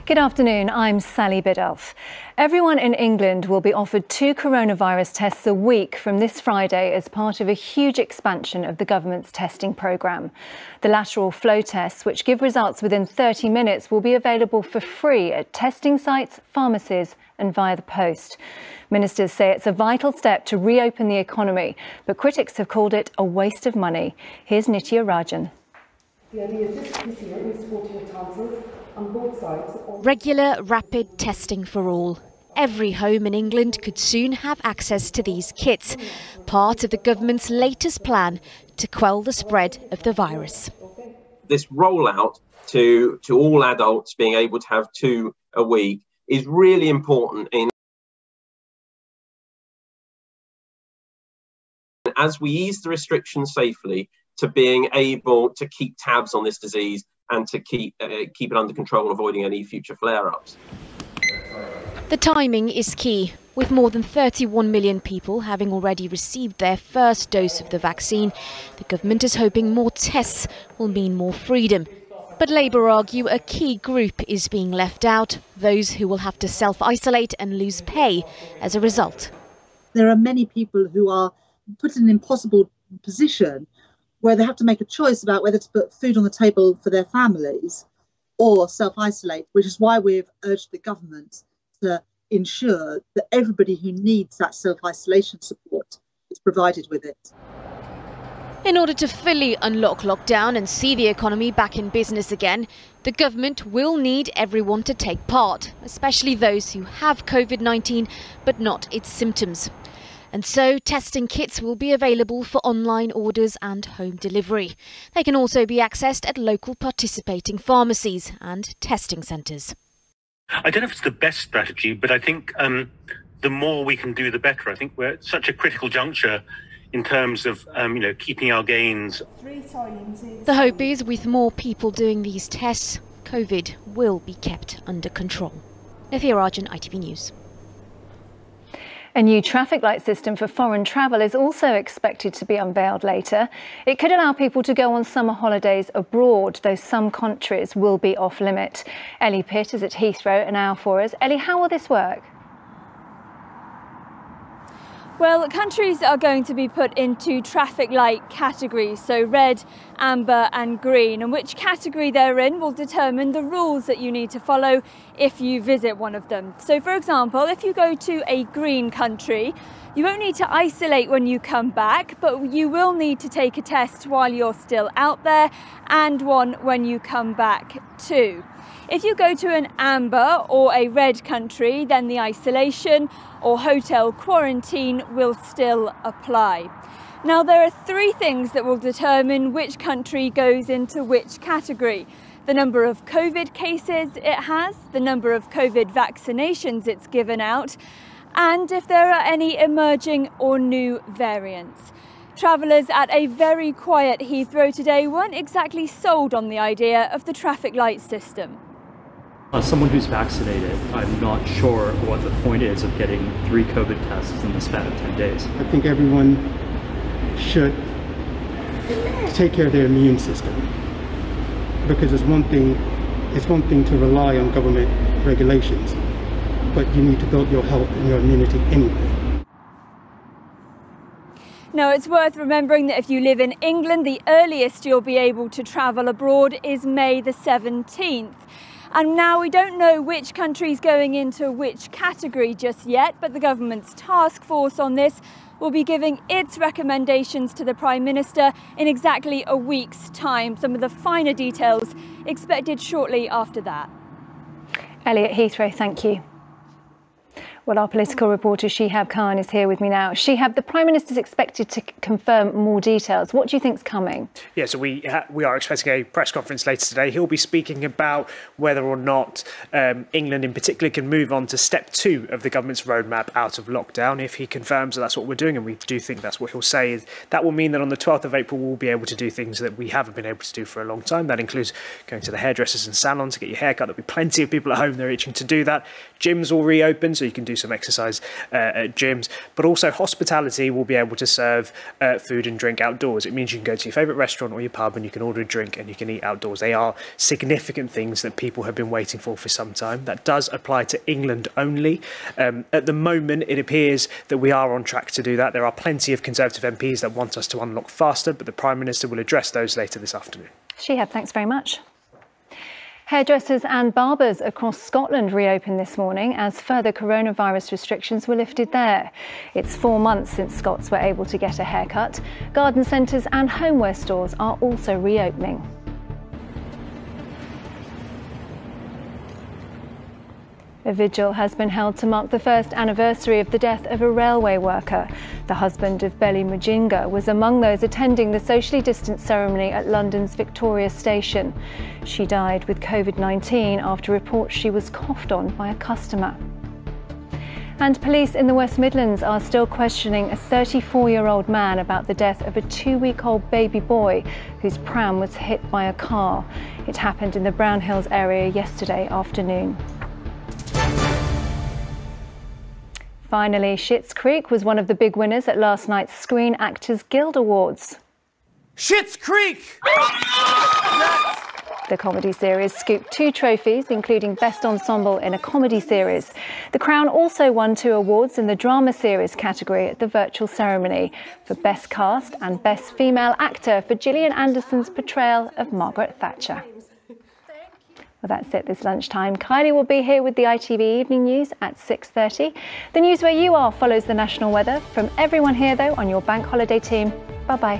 Good afternoon, I'm Sally Biddulph. Everyone in England will be offered 2 coronavirus tests a week from this Friday as part of a huge expansion of the government's testing programme. The lateral flow tests, which give results within 30 minutes, will be available for free at testing sites, pharmacies and via the post. Ministers say it's a vital step to reopen the economy, but critics have called it a waste of money. Here's Nitya Rajan. The idea is just this year we support your chances on both sides. Regular, rapid testing for all. Every home in England could soon have access to these kits, part of the government's latest plan to quell the spread of the virus. This rollout to all adults being able to have 2 a week is really important as we ease the restrictions safely to being able to keep tabs on this disease and to keep it under control, avoiding any future flare-ups. The timing is key. With more than 31 million people having already received their first dose of the vaccine, the government is hoping more tests will mean more freedom. But Labour argue a key group is being left out, those who will have to self-isolate and lose pay as a result. There are many people who are put in an impossible position where they have to make a choice about whether to put food on the table for their families or self-isolate, which is why we've urged the government to ensure that everybody who needs that self-isolation support is provided with it. In order to fully unlock lockdown and see the economy back in business again, the government will need everyone to take part, especially those who have COVID-19 but not its symptoms. And so testing kits will be available for online orders and home delivery. They can also be accessed at local participating pharmacies and testing centres. I don't know if it's the best strategy, but I think the more we can do, the better. I think we're at such a critical juncture in terms of keeping our gains. The hope is with more people doing these tests, COVID will be kept under control. Nithya Rajan, ITV News. A new traffic light system for foreign travel is also expected to be unveiled later. It could allow people to go on summer holidays abroad, though some countries will be off limit. Ellie Pitt is at Heathrow now for us. Ellie, how will this work? Well, countries are going to be put into traffic light categories, so red, amber and green, and which category they're in will determine the rules that you need to follow if you visit one of them. So, for example, if you go to a green country, you won't need to isolate when you come back, but you will need to take a test while you're still out there and one when you come back too. If you go to an amber or a red country, then the isolation or hotel quarantine will still apply. Now, there are 3 things that will determine which country goes into which category: the number of COVID cases it has, the number of COVID vaccinations it's given out, and if there are any emerging or new variants. Travellers at a very quiet Heathrow today weren't exactly sold on the idea of the traffic light system. As someone who's vaccinated, I'm not sure what the point is of getting 3 COVID tests in the span of 10 days. I think everyone should take care of their immune system, because it's one thing to rely on government regulations, but you need to build your health and your immunity anyway. Now, it's worth remembering that if you live in England, the earliest you'll be able to travel abroad is May the 17th. And now we don't know which country's going into which category just yet, but the government's task force on this will be giving its recommendations to the Prime Minister in exactly a week's time. Some of the finer details expected shortly after that. Elliot Heathrow, thank you. Well, our political reporter Shihab Khan is here with me now. Shihab, the Prime Minister is expected to confirm more details. What do you think's coming? Yeah, so we are expecting a press conference later today. He'll be speaking about whether or not England in particular can move on to step 2 of the government's roadmap out of lockdown. If he confirms that that's what we're doing, and we do think that's what he'll say, that will mean that on the 12th of April we'll be able to do things that we haven't been able to do for a long time. That includes going to the hairdressers and salons to get your hair cut. There'll be plenty of people at home that are itching to do that. Gyms will reopen, so you can do some exercise at gyms. But also hospitality will be able to serve food and drink outdoors. It means you can go to your favourite restaurant or your pub and you can order a drink and you can eat outdoors. They are significant things that people have been waiting for some time. That does apply to England only. At the moment, it appears that we are on track to do that. There are plenty of Conservative MPs that want us to unlock faster, but the Prime Minister will address those later this afternoon. Shihab, thanks very much. Hairdressers and barbers across Scotland reopened this morning as further coronavirus restrictions were lifted there. It's 4 months since Scots were able to get a haircut. Garden centres and homeware stores are also reopening. A vigil has been held to mark the first anniversary of the death of a railway worker. The husband of Belly Mujinga was among those attending the socially distanced ceremony at London's Victoria Station. She died with COVID-19 after reports she was coughed on by a customer. And police in the West Midlands are still questioning a 34-year-old man about the death of a 2-week-old baby boy whose pram was hit by a car. It happened in the Brownhills area yesterday afternoon. Finally, Schitt's Creek was one of the big winners at last night's Screen Actors Guild Awards. Schitt's Creek! The comedy series scooped 2 trophies, including Best Ensemble in a Comedy Series. The Crown also won 2 awards in the Drama Series category at the virtual ceremony for Best Cast and Best Female Actor for Gillian Anderson's portrayal of Margaret Thatcher. Well, that's it this lunchtime. Kylie will be here with the ITV Evening News at 6:30. The news where you are follows the national weather. From everyone here, though, on your bank holiday team, bye-bye.